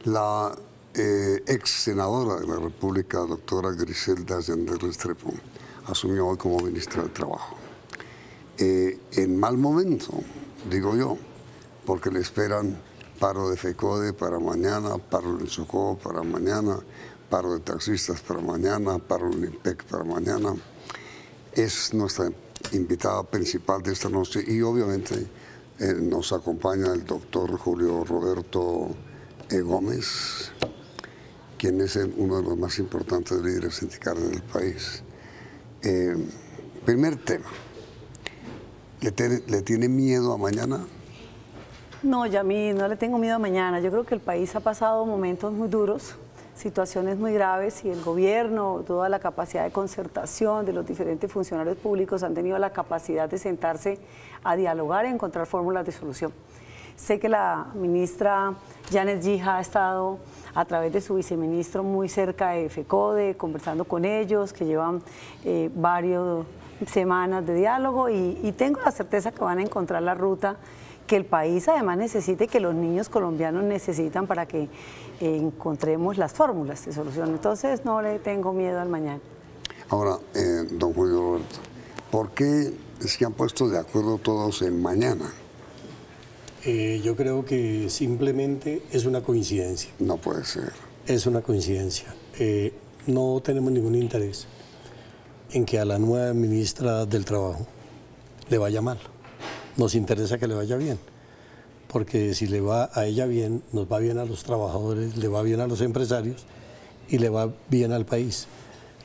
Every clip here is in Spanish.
La ex senadora de la República, doctora Griselda Allende Restrepo, asumió hoy como ministra del Trabajo. En mal momento, digo yo, porque le esperan paro de FECODE para mañana, paro del Chocó para mañana, paro de taxistas para mañana, paro del IMPEC para mañana. Es nuestra invitada principal de esta noche y obviamente nos acompaña el doctor Julio Roberto Gómez, quien es uno de los más importantes líderes sindicales del país. Primer tema, ¿le tiene miedo a mañana? No, Yamil, no le tengo miedo a mañana. Yo creo que el país ha pasado momentos muy duros, situaciones muy graves y el gobierno, toda la capacidad de concertación de los diferentes funcionarios públicos han tenido la capacidad de sentarse a dialogar y encontrar fórmulas de solución. Sé que la ministra Janet Gija ha estado a través de su viceministro muy cerca de FECODE, conversando con ellos, que llevan varias semanas de diálogo y tengo la certeza que van a encontrar la ruta que el país además necesita y que los niños colombianos necesitan para que encontremos las fórmulas de solución. Entonces no le tengo miedo al mañana. Ahora, don Julio Roberto, ¿por qué se han puesto de acuerdo todos en mañana? Yo creo que simplemente es una coincidencia. No puede ser. Es una coincidencia. No tenemos ningún interés en que a la nueva ministra del Trabajo le vaya mal. Nos interesa que le vaya bien, porque si le va a ella bien, nos va bien a los trabajadores, le va bien a los empresarios y le va bien al país.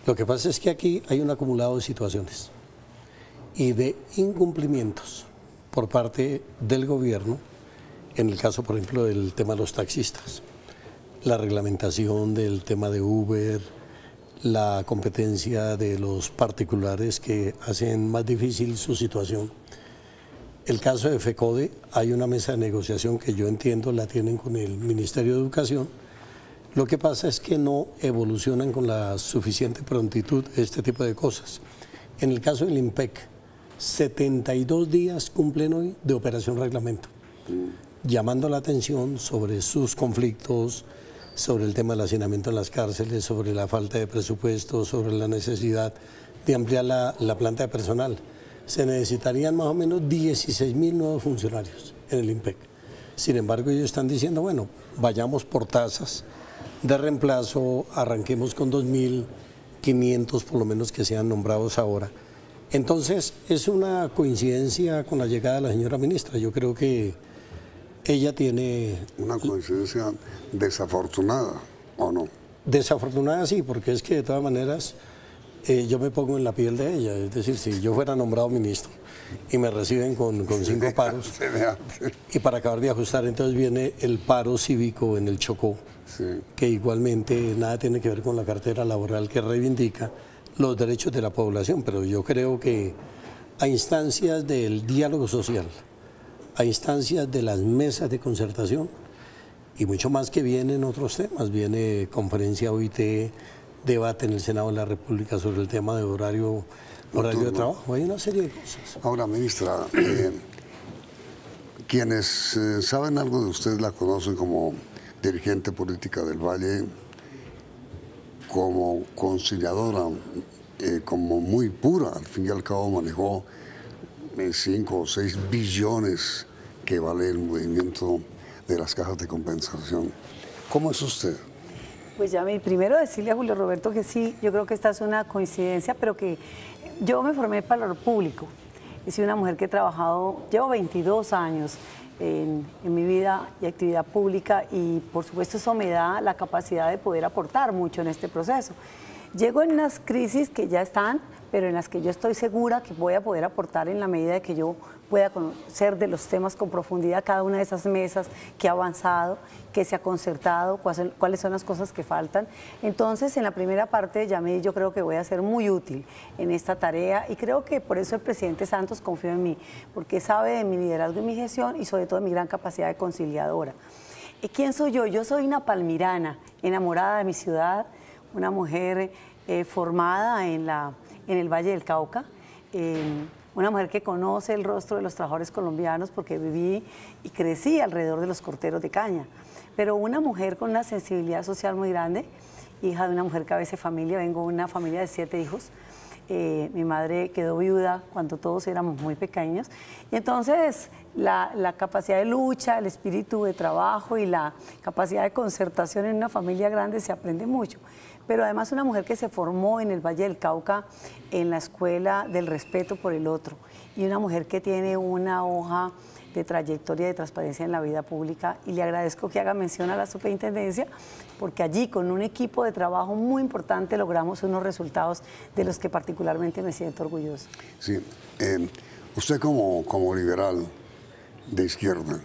Lo que pasa es que aquí hay un acumulado de situaciones y de incumplimientos por parte del gobierno, en el caso, por ejemplo, del tema de los taxistas, la reglamentación del tema de Uber, la competencia de los particulares que hacen más difícil su situación. El caso de FECODE, hay una mesa de negociación que yo entiendo la tienen con el Ministerio de Educación. Lo que pasa es que no evolucionan con la suficiente prontitud este tipo de cosas. En el caso del IMPEC, 72 días cumplen hoy de operación reglamento, llamando la atención sobre sus conflictos, sobre el tema del hacinamiento en las cárceles, sobre la falta de presupuesto, sobre la necesidad de ampliar la planta de personal. Se necesitarían más o menos 16.000 nuevos funcionarios en el IMPEC. Sin embargo, ellos están diciendo, bueno, vayamos por tasas de reemplazo, arranquemos con 2.500 por lo menos que sean nombrados ahora. Entonces, es una coincidencia con la llegada de la señora ministra. Yo creo que ella tiene... Una coincidencia desafortunada, ¿o no? Desafortunada sí, porque es que de todas maneras... yo me pongo en la piel de ella, es decir, si yo fuera nombrado ministro y me reciben con 5 paros y para acabar de ajustar, entonces viene el paro cívico en el Chocó, sí, que igualmente nada tiene que ver con la cartera laboral que reivindica los derechos de la población, pero yo creo que a instancias del diálogo social, a instancias de las mesas de concertación y mucho más que vienen otros temas, viene conferencia OIT, debate en el Senado de la República sobre el tema de horario de trabajo. Hay una serie de cosas. Ahora, ministra, quienes saben algo de usted la conocen como dirigente política del Valle, como conciliadora, como muy pura. Al fin y al cabo manejó 5 o 6 billones que vale el movimiento de las cajas de compensación. ¿Cómo es usted? Pues ya primero decirle a Julio Roberto que sí, yo creo que esta es una coincidencia, pero que yo me formé para lo público. He sido una mujer que he trabajado, llevo 22 años en mi vida y actividad pública y por supuesto eso me da la capacidad de poder aportar mucho en este proceso. Llego en unas crisis que ya están, pero en las que yo estoy segura que voy a poder aportar en la medida de que yo pueda conocer de los temas con profundidad cada una de esas mesas que ha avanzado, que se ha concertado, cuáles son las cosas que faltan. Entonces, en la primera parte, Yamil, yo creo que voy a ser muy útil en esta tarea y creo que por eso el presidente Santos confió en mí, porque sabe de mi liderazgo y mi gestión y sobre todo de mi gran capacidad de conciliadora. ¿Quién soy yo? Yo soy una palmirana, enamorada de mi ciudad, una mujer formada en el Valle del Cauca, una mujer que conoce el rostro de los trabajadores colombianos porque viví y crecí alrededor de los corteros de caña, pero una mujer con una sensibilidad social muy grande, hija de una mujer cabeza de familia, vengo de una familia de 7 hijos. Mi madre quedó viuda cuando todos éramos muy pequeños y entonces la capacidad de lucha, el espíritu de trabajo y la capacidad de concertación en una familia grande se aprende mucho. Pero además una mujer que se formó en el Valle del Cauca en la escuela del respeto por el otro y una mujer que tiene una hoja de trayectoria de transparencia en la vida pública, y le agradezco que haga mención a la superintendencia porque allí con un equipo de trabajo muy importante logramos unos resultados de los que particularmente me siento orgulloso. Sí, usted como liberal de izquierda,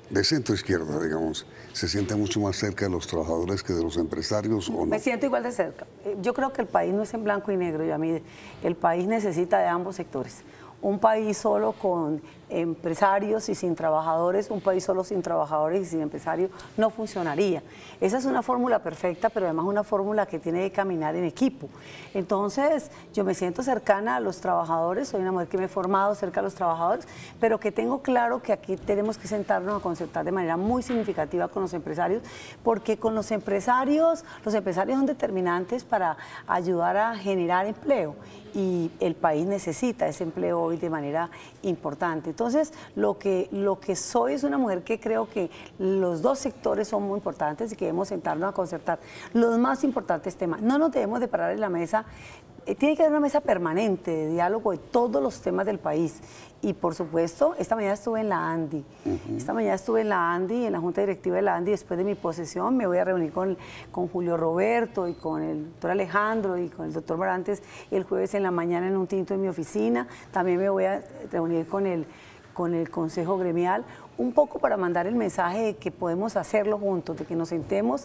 de centro izquierda, digamos, ¿se siente mucho más cerca de los trabajadores que de los empresarios o no? Me siento igual de cerca. Yo creo que el país no es en blanco y negro, Yamid. El país necesita de ambos sectores. Un país solo con empresarios y sin trabajadores, un país solo sin trabajadores y sin empresarios no funcionaría. Esa es una fórmula perfecta, pero además una fórmula que tiene que caminar en equipo. Entonces, yo me siento cercana a los trabajadores, soy una mujer que me he formado cerca a los trabajadores, pero que tengo claro que aquí tenemos que sentarnos a concertar de manera muy significativa con los empresarios, porque con los empresarios son determinantes para ayudar a generar empleo y el país necesita ese empleo hoy de manera importante. Entonces, lo que soy es una mujer que creo que los dos sectores son muy importantes y que debemos sentarnos a concertar los más importantes temas. No nos debemos de parar en la mesa. Tiene que haber una mesa permanente de diálogo de todos los temas del país. Y por supuesto, esta mañana estuve en la ANDI. Esta mañana estuve en la ANDI, en la Junta Directiva de la ANDI. Después de mi posesión me voy a reunir con Julio Roberto y con el doctor Alejandro y con el doctor Barantes el jueves en la mañana en un tinto en mi oficina. También me voy a reunir con el Consejo Gremial, un poco para mandar el mensaje de que podemos hacerlo juntos, de que nos sentemos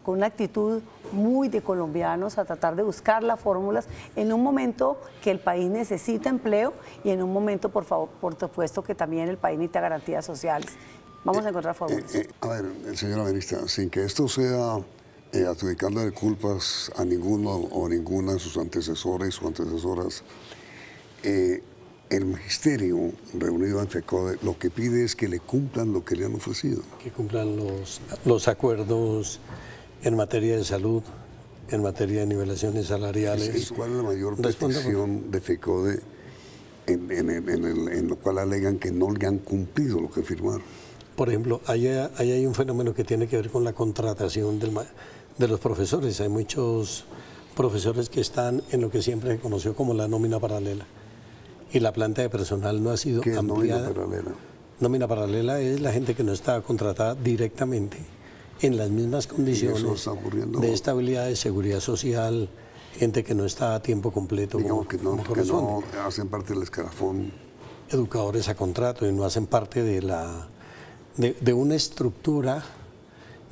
con una actitud muy de colombianos a tratar de buscar las fórmulas en un momento que el país necesita empleo y en un momento, por supuesto, que también el país necesita garantías sociales. Vamos a encontrar fórmulas. A ver, señora ministra, sin que esto sea adjudicándole culpas a ninguno o ninguna de sus antecesores o antecesoras, el magisterio reunido en FECODE lo que pide es que le cumplan lo que le han ofrecido. Que cumplan los acuerdos en materia de salud, en materia de nivelaciones salariales. ¿Y cuál es la mayor petición de FECODE en lo cual alegan que no le han cumplido lo que firmaron? Por ejemplo, ahí hay un fenómeno que tiene que ver con la contratación de los profesores. Hay muchos profesores que están en lo que siempre se conoció como la nómina paralela. Y la planta de personal no ha sido ampliada. ¿Qué es nómina paralela? Nómina paralela es la gente que no está contratada directamente en las mismas condiciones de estabilidad, de seguridad social, gente que no está a tiempo completo. Digamos que no hacen parte del escalafón. Educadores a contrato y no hacen parte de una estructura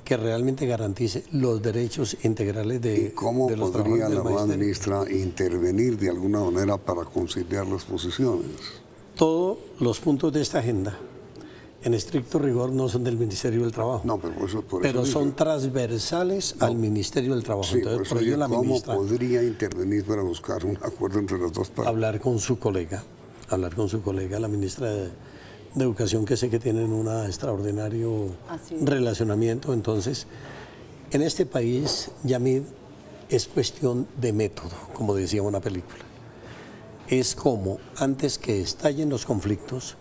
que realmente garantice los derechos integrales de los trabajadores. ¿Cómo podría la nueva ministra intervenir de alguna manera para conciliar las posiciones? Todos los puntos de esta agenda, en estricto rigor, no son del Ministerio del Trabajo. No, pero son transversales al Ministerio del Trabajo. Sí, entonces, por ello la ¿cómo ministra podría intervenir para buscar un acuerdo entre las dos partes? Hablar con su colega, la ministra de Educación, que sé que tienen un extraordinario relacionamiento. Entonces, en este país, Yamid, es cuestión de método, como decía una película. Es como, antes que estallen los conflictos,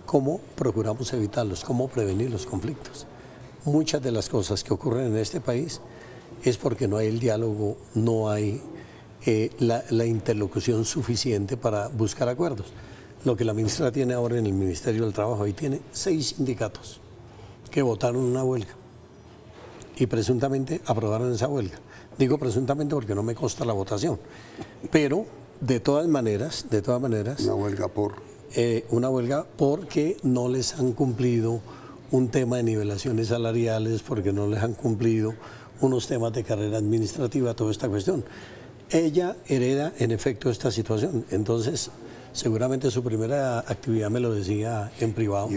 cómo procuramos evitarlos, cómo prevenir los conflictos. Muchas de las cosas que ocurren en este país es porque no hay el diálogo, no hay la interlocución suficiente para buscar acuerdos. Lo que la ministra tiene ahora en el Ministerio del Trabajo, ahí tiene 6 sindicatos que votaron una huelga y presuntamente aprobaron esa huelga. Digo presuntamente porque no me consta la votación, pero de todas maneras... ¿Una huelga por? Una huelga porque no les han cumplido un tema de nivelaciones salariales, porque no les han cumplido unos temas de carrera administrativa, toda esta cuestión. Ella hereda en efecto esta situación, entonces seguramente su primera actividad me lo decía en privado,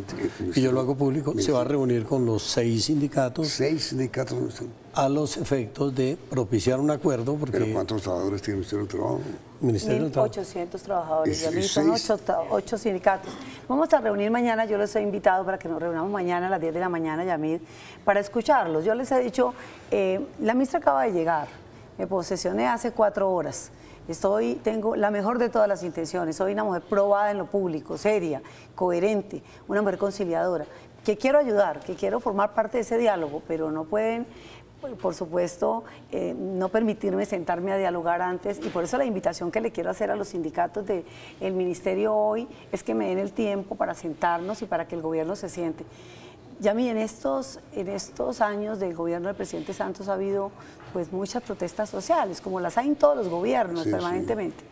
y yo lo hago público, se va a reunir con los 6 sindicatos. 6 sindicatos. A los efectos de propiciar un acuerdo. Porque ¿Pero cuántos trabajadores tiene el Ministerio del Trabajo? Ministerio del Trabajo. 1.800 trabajadores, ya son 8 sindicatos. Vamos a reunir mañana, yo les he invitado para que nos reunamos mañana a las 10 de la mañana, Yamid, para escucharlos. Yo les he dicho, la ministra acaba de llegar, me posesioné hace 4 horas. Tengo la mejor de todas las intenciones, soy una mujer probada en lo público, seria, coherente, una mujer conciliadora, que quiero ayudar, que quiero formar parte de ese diálogo, pero no pueden, por supuesto, no permitirme sentarme a dialogar antes, y por eso la invitación que le quiero hacer a los sindicatos del ministerio hoy es que me den el tiempo para sentarnos y para que el gobierno se siente. Yami, en estos años del gobierno del presidente Santos ha habido pues muchas protestas sociales, como las hay en todos los gobiernos, sí, permanentemente.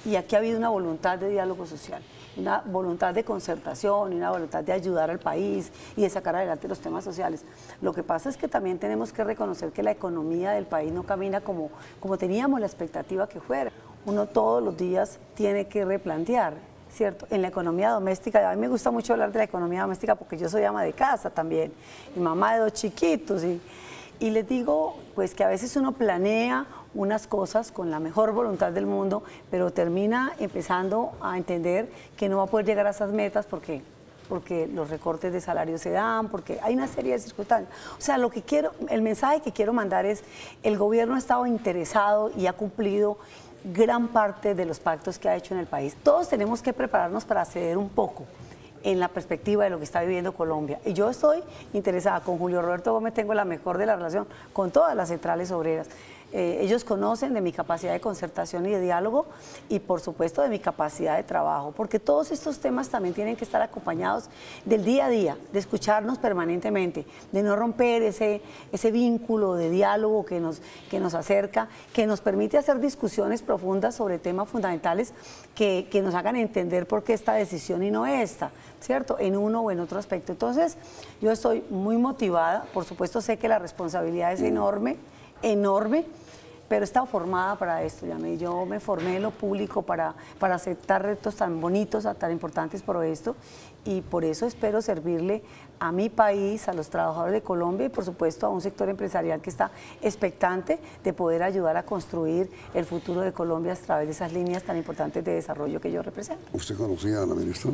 Sí. Y aquí ha habido una voluntad de diálogo social, una voluntad de concertación y una voluntad de ayudar al país y de sacar adelante los temas sociales. Lo que pasa es que también tenemos que reconocer que la economía del país no camina como teníamos la expectativa que fuera. Uno todos los días tiene que replantear, ¿cierto? En la economía doméstica, a mí me gusta mucho hablar de la economía doméstica porque yo soy ama de casa también, y mamá de 2 chiquitos, y les digo pues que a veces uno planea unas cosas con la mejor voluntad del mundo, pero termina empezando a entender que no va a poder llegar a esas metas porque los recortes de salario se dan, porque hay una serie de circunstancias. O sea, el mensaje que quiero mandar es, el gobierno ha estado interesado y ha cumplido gran parte de los pactos que ha hecho en el país. Todos tenemos que prepararnos para ceder un poco en la perspectiva de lo que está viviendo Colombia. Y yo estoy interesada, con Julio Roberto Gómez tengo la mejor de la relación, con todas las centrales obreras. Ellos conocen de mi capacidad de concertación y de diálogo y por supuesto de mi capacidad de trabajo, porque todos estos temas también tienen que estar acompañados del día a día, de escucharnos permanentemente, de no romper ese vínculo de diálogo que nos acerca, que nos permite hacer discusiones profundas sobre temas fundamentales que nos hagan entender por qué esta decisión y no esta, ¿cierto? En uno o en otro aspecto. Entonces, yo estoy muy motivada, por supuesto sé que la responsabilidad es enorme, pero he estado formada para esto. Yo me formé en lo público para aceptar retos tan bonitos, tan importantes por esto, y por eso espero servirle a mi país, a los trabajadores de Colombia y por supuesto a un sector empresarial que está expectante de poder ayudar a construir el futuro de Colombia a través de esas líneas tan importantes de desarrollo que yo represento. ¿Usted conocía a la ministra?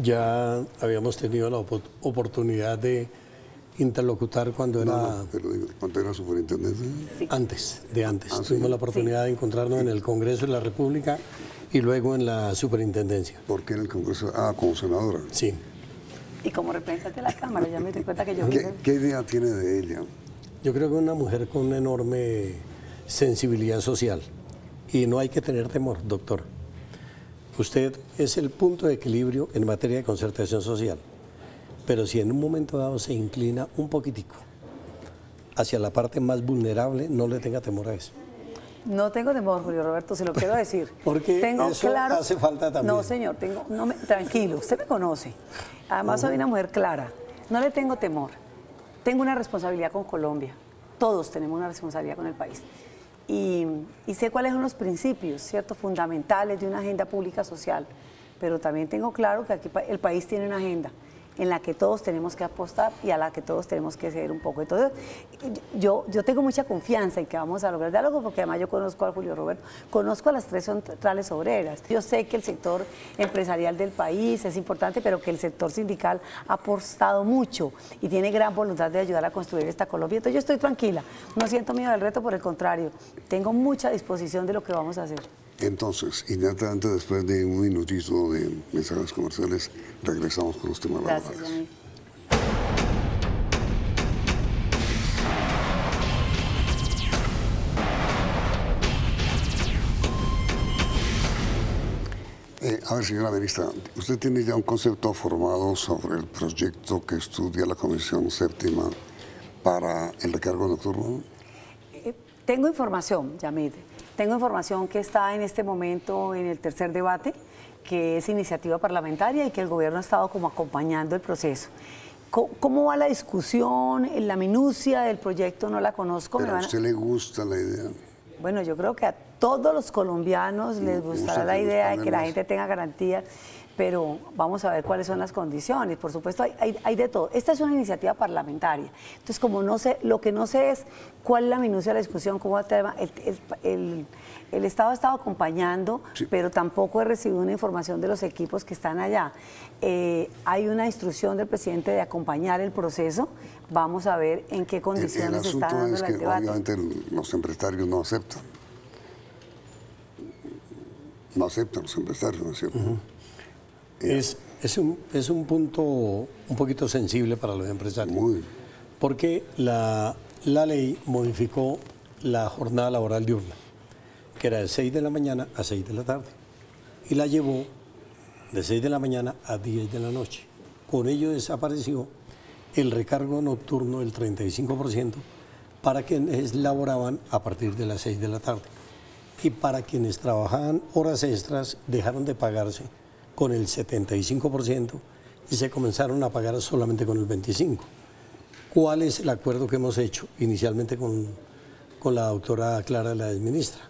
Ya habíamos tenido la oportunidad de interlocutar cuando era... pero ¿cuándo era superintendente? Sí. Antes. Tuvimos la oportunidad de encontrarnos en el Congreso de la República y luego en la superintendencia. ¿Por qué en el Congreso? Ah, como senadora. Sí. Y como representante de la Cámara, ya me di cuenta que yo... ¿Qué idea tiene de ella? Yo creo que es una mujer con una enorme sensibilidad social y no hay que tener temor, doctor. Usted es el punto de equilibrio en materia de concertación social. Pero si en un momento dado se inclina un poquitico hacia la parte más vulnerable, no le tenga temor a eso. No tengo temor, Julio Roberto, se lo quiero decir. Porque tengo eso claro, hace falta también. No, señor, tranquilo, usted me conoce. Además soy una mujer clara, no le tengo temor. Tengo una responsabilidad con Colombia, todos tenemos una responsabilidad con el país. Y sé cuáles son los principios, ¿cierto?, fundamentales de una agenda pública social, pero también tengo claro que aquí el país tiene una agenda en la que todos tenemos que apostar y a la que todos tenemos que ceder un poco. Entonces, yo tengo mucha confianza en que vamos a lograr diálogo, porque además yo conozco a Julio Roberto, conozco a las 3 centrales obreras. Yo sé que el sector empresarial del país es importante, pero que el sector sindical ha apostado mucho y tiene gran voluntad de ayudar a construir esta Colombia. Entonces yo estoy tranquila, no siento miedo del reto, por el contrario, tengo mucha disposición de lo que vamos a hacer. Entonces, inmediatamente después de un minutito de mensajes comerciales, regresamos con los temas laborales. Gracias, Yamid. A ver, señora ministra, ¿usted tiene ya un concepto formado sobre el proyecto que estudia la Comisión Séptima para el recargo nocturno? Tengo información, Yamid. Tengo información que está en este momento en el tercer debate, que es iniciativa parlamentaria y que el gobierno ha estado como acompañando el proceso. ¿Cómo va la discusión? La minucia del proyecto no la conozco. ¿Pero a usted le gusta la idea? Bueno, yo creo que a todos los colombianos les gustará la idea de que la gente tenga garantías, pero vamos a ver cuáles son las condiciones. Por supuesto, hay de todo. Esta es una iniciativa parlamentaria. Entonces, como no sé, lo que no sé es cuál es la minucia de la discusión, cómo va a tema. El Estado ha estado acompañando, sí, pero tampoco he recibido una información de los equipos que están allá. Hay una instrucción del presidente de acompañar el proceso. Vamos a ver en qué condiciones está dando el debate. Obviamente los empresarios no aceptan. No aceptan los empresarios, ¿no es cierto? Es un punto un poquito sensible para los empresarios. Muy. Porque la ley modificó la jornada laboral diurna, que era de 6 de la mañana a 6 de la tarde, y la llevó de 6 de la mañana a 10 de la noche. Con ello desapareció el recargo nocturno del 35% para quienes laboraban a partir de las 6 de la tarde. Y para quienes trabajaban horas extras dejaron de pagarse con el 75% y se comenzaron a pagar solamente con el 25%. ¿Cuál es el acuerdo que hemos hecho inicialmente con la doctora Clara, la exministra?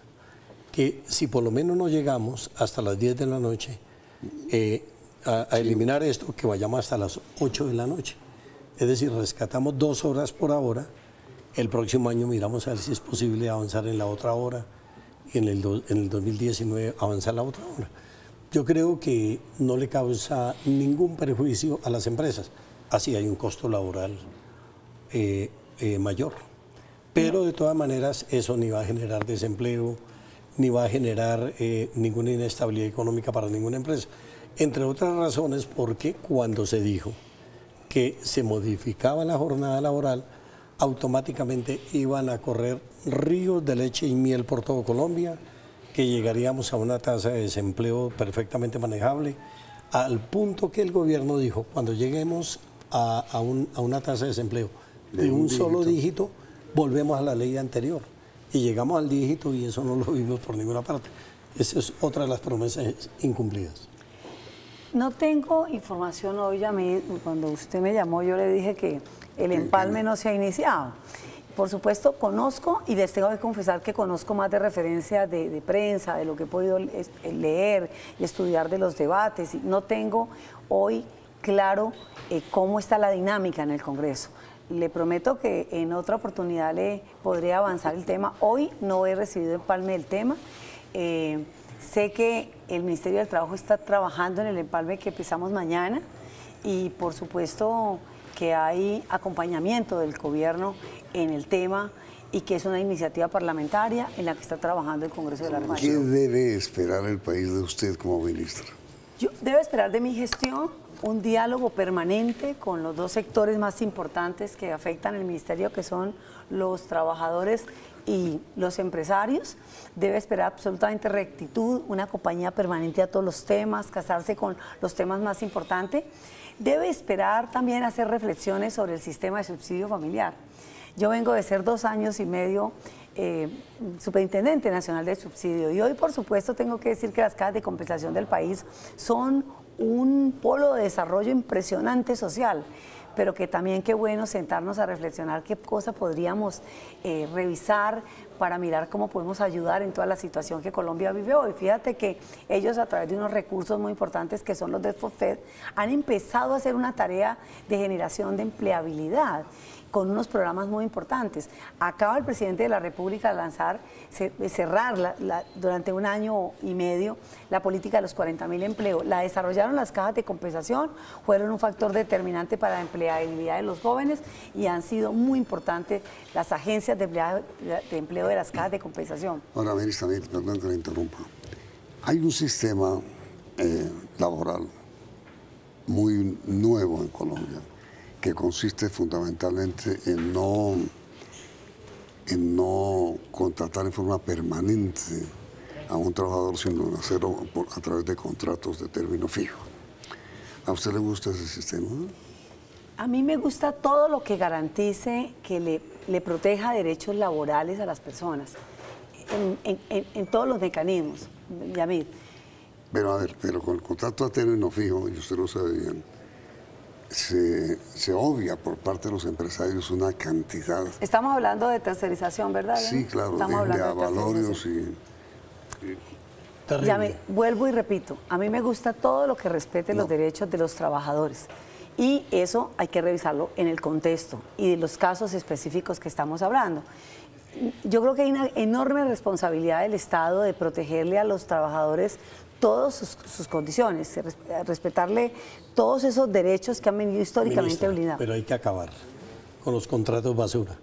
Que si por lo menos no llegamos hasta las 10 de la noche a eliminar esto, que vayamos hasta las 8 de la noche. Es decir, rescatamos 2 horas por hora. El próximo año miramos a ver si es posible avanzar en la otra hora y en el 2019 avanzar la otra hora. Yo creo que no le causa ningún perjuicio a las empresas. Así hay un costo laboral mayor. Pero de todas maneras eso ni va a generar desempleo, ni va a generar ninguna inestabilidad económica para ninguna empresa. Entre otras razones porque cuando se dijo que se modificaba la jornada laboral, automáticamente iban a correr ríos de leche y miel por todo Colombia, que llegaríamos a una tasa de desempleo perfectamente manejable, al punto que el gobierno dijo, cuando lleguemos a una tasa de desempleo de un solo dígito, volvemos a la ley anterior. Y llegamos al dígito y eso no lo vimos por ninguna parte. Esa es otra de las promesas incumplidas. No tengo información hoy, cuando usted me llamó yo le dije que el empalme no se ha iniciado. Por supuesto, conozco y les tengo que confesar que conozco más de referencias de prensa, de lo que he podido leer y estudiar de los debates. No tengo hoy claro cómo está la dinámica en el Congreso. Le prometo que en otra oportunidad le podré avanzar el tema. Hoy no he recibido empalme del tema. Sé que el Ministerio del Trabajo está trabajando en el empalme que empezamos mañana y por supuesto que hay acompañamiento del gobierno en el tema y que es una iniciativa parlamentaria en la que está trabajando el Congreso de la República. ¿Qué debe esperar el país de usted como ministra? Yo debo esperar de mi gestión un diálogo permanente con los 2 sectores más importantes que afectan el ministerio, que son los trabajadores y los empresarios. Debe esperar absolutamente rectitud, una compañía permanente a todos los temas, casarse con los temas más importantes. Debe esperar también hacer reflexiones sobre el sistema de subsidio familiar. Yo vengo de ser 2 años y medio superintendente nacional de subsidio y hoy, por supuesto, tengo que decir que las cajas de compensación del país son un polo de desarrollo impresionante social, pero que también qué bueno sentarnos a reflexionar qué cosa podríamos revisar para mirar cómo podemos ayudar en toda la situación que Colombia vive hoy. Fíjate que ellos, a través de unos recursos muy importantes que son los de FOFED, han empezado a hacer una tarea de generación de empleabilidad con unos programas muy importantes. Acaba el presidente de la República de cerrar durante 1 año y medio la política de los 40.000 empleos. La desarrollaron las cajas de compensación, fueron un factor determinante para la empleabilidad de los jóvenes y han sido muy importantes las agencias de empleo de las cajas de compensación. Ahora, ministra, perdón que le interrumpa. Hay un sistema laboral muy nuevo en Colombia, que consiste fundamentalmente en no contratar en forma permanente a un trabajador, sino hacerlo a través de contratos de término fijo. ¿A usted le gusta ese sistema? A mí me gusta todo lo que garantice que le proteja derechos laborales a las personas, en todos los mecanismos, Yamid. Pero a ver, pero con el contrato a término fijo, y usted lo sabe bien, se obvia por parte de los empresarios una cantidad. Estamos hablando de tercerización, ¿verdad? Sí, claro, Estamos hablando de avalorios Ya me vuelvo y repito, a mí me gusta todo lo que respete los derechos de los trabajadores. Y eso hay que revisarlo en el contexto y de los casos específicos que estamos hablando. Yo creo que hay una enorme responsabilidad del Estado de protegerle a los trabajadores todas sus condiciones, respetarle todos esos derechos que han venido históricamente blindados. Pero hay que acabar con los contratos basura,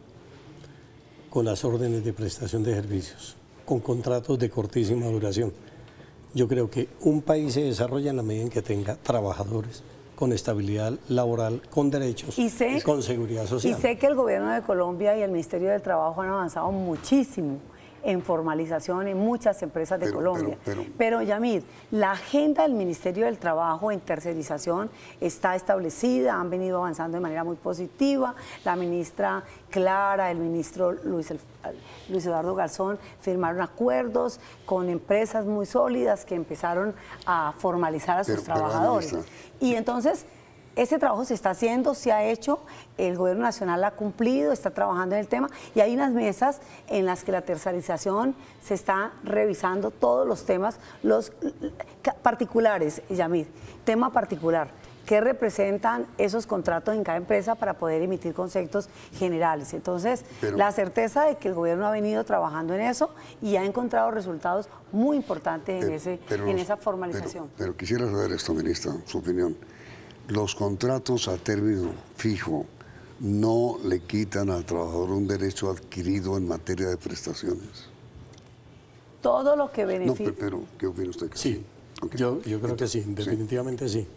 con las órdenes de prestación de servicios, con contratos de cortísima duración. Yo creo que un país se desarrolla en la medida en que tenga trabajadores con estabilidad laboral, con derechos y con seguridad social. Y sé que el gobierno de Colombia y el Ministerio del Trabajo han avanzado muchísimo en formalización en muchas empresas de Colombia. Pero Yamid, la agenda del Ministerio del Trabajo en tercerización está establecida, han venido avanzando de manera muy positiva. La ministra Clara, el ministro Luis Eduardo Garzón firmaron acuerdos con empresas muy sólidas que empezaron a formalizar a sus trabajadores. Y entonces ese trabajo se está haciendo, se ha hecho, el gobierno nacional ha cumplido, está trabajando en el tema y hay unas mesas en las que la tercerización se está revisando todos los temas, los particulares, Yamid, tema particular, qué representan esos contratos en cada empresa para poder emitir conceptos generales. Entonces, la certeza de que el gobierno ha venido trabajando en eso y ha encontrado resultados muy importantes en esa formalización. Pero quisiera saber esto, ministra, su opinión. Los contratos a término fijo no le quitan al trabajador un derecho adquirido en materia de prestaciones. Todo lo que beneficia... No, pero ¿qué opina usted? Sí, okay. Yo creo que sí, definitivamente sí.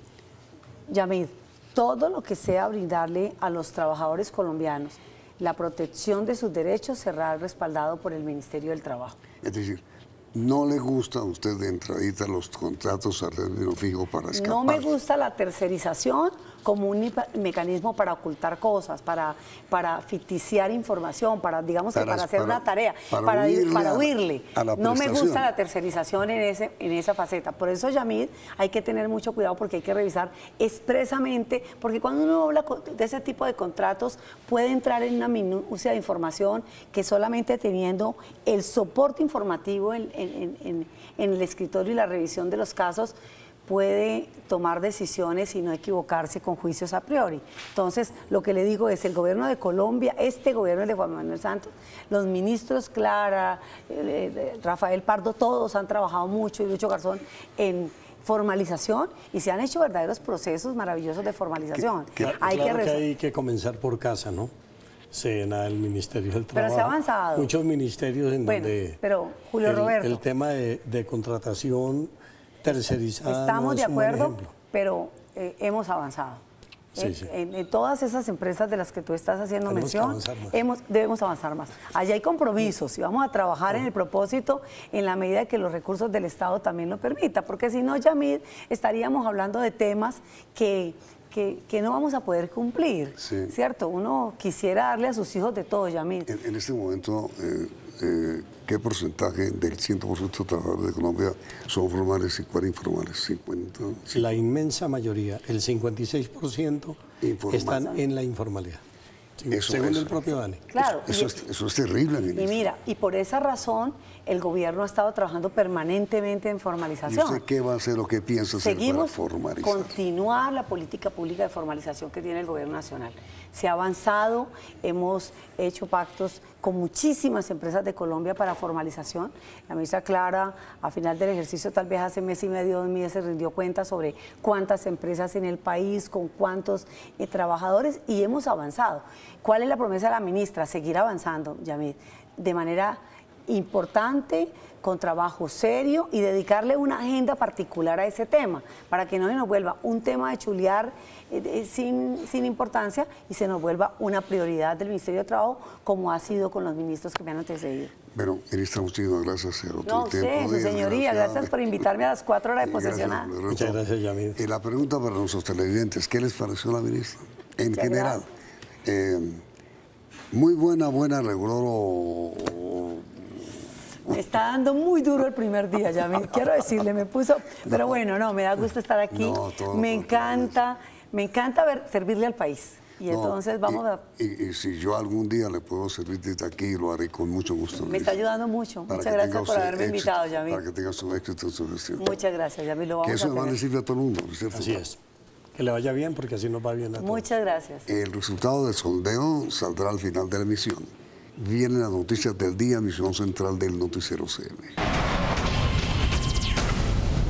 Yamid, todo lo que sea brindarle a los trabajadores colombianos la protección de sus derechos será respaldado por el Ministerio del Trabajo. Es decir, ¿no le gusta a usted de entradita los contratos a término fijo para escapar? No me gusta la tercerización como un mecanismo para ocultar cosas, para ficticiar información, para hacer una tarea, para huirle. No me gusta la tercerización en esa faceta. Por eso, Yamid, hay que tener mucho cuidado porque hay que revisar expresamente, porque cuando uno habla de ese tipo de contratos puede entrar en una minucia de información que solamente teniendo el soporte informativo en el escritorio y la revisión de los casos puede tomar decisiones y no equivocarse con juicios a priori. Entonces, lo que le digo es, el gobierno de Colombia, este gobierno de Juan Manuel Santos, los ministros Clara, Rafael Pardo, todos han trabajado mucho, y Lucho Garzón, en formalización y se han hecho verdaderos procesos maravillosos de formalización. Hay que comenzar por casa, ¿no? SENA, el Ministerio del Trabajo. Pero se ha avanzado. Muchos ministerios en donde pero Julio Roberto, el tema de contratación tercerizada. Estamos de acuerdo, pero hemos avanzado. En todas esas empresas de las que tú estás haciendo mención, debemos avanzar más. Allá hay compromisos y vamos a trabajar en el propósito en la medida que los recursos del Estado también lo permita, porque si no, Yamid, estaríamos hablando de temas que no vamos a poder cumplir, ¿cierto? Uno quisiera darle a sus hijos de todo, Yamid. En este momento, ¿qué porcentaje del 100% de trabajadores de Colombia son formales y cuál informales? 50. La inmensa mayoría, el 56%, están en la informalidad. Según el propio DANE. Claro. Eso es terrible, ministro. Y mira, y por esa razón el gobierno ha estado trabajando permanentemente en formalización. ¿Y usted qué va a hacer o qué piensa hacer para formalizar? Continuar la política pública de formalización que tiene el gobierno nacional. Se ha avanzado, hemos hecho pactos con muchísimas empresas de Colombia para formalización. La ministra Clara, a final del ejercicio, tal vez hace mes y medio, 2 meses, rindió cuenta sobre cuántas empresas en el país, con cuántos trabajadores, y hemos avanzado. ¿Cuál es la promesa de la ministra? Seguir avanzando, Yamid, de manera importante, con trabajo serio y dedicarle una agenda particular a ese tema, para que no se nos vuelva un tema de chulear sin importancia y se nos vuelva una prioridad del Ministerio de Trabajo, como ha sido con los ministros que me han antecedido. Bueno, ministra, muchísimas gracias. Su señoría, gracias por invitarme a las 4 horas de posesional. Muchas gracias, Yamid. Y la pregunta para nuestros televidentes, ¿qué les pareció la ministra? En general, muy buena, regular Me está dando muy duro el primer día, ya quiero decirle, me puso, pero bueno, no, me da gusto estar aquí, me encanta servirle al país. Y entonces vamos a... Y si yo algún día le puedo servir desde aquí, lo haré con mucho gusto. Me está ayudando mucho. Muchas gracias por haberme invitado, Yamil. Para que tenga su éxito en su gestión. Muchas gracias, Yamil. Lo vamos que eso a además le sirve a todo el mundo, ¿cierto? Así es. Que le vaya bien, porque así nos va bien a todos. Muchas gracias. El resultado del sondeo saldrá al final de la emisión. Vienen las noticias del día, emisión central del Noticiero CM.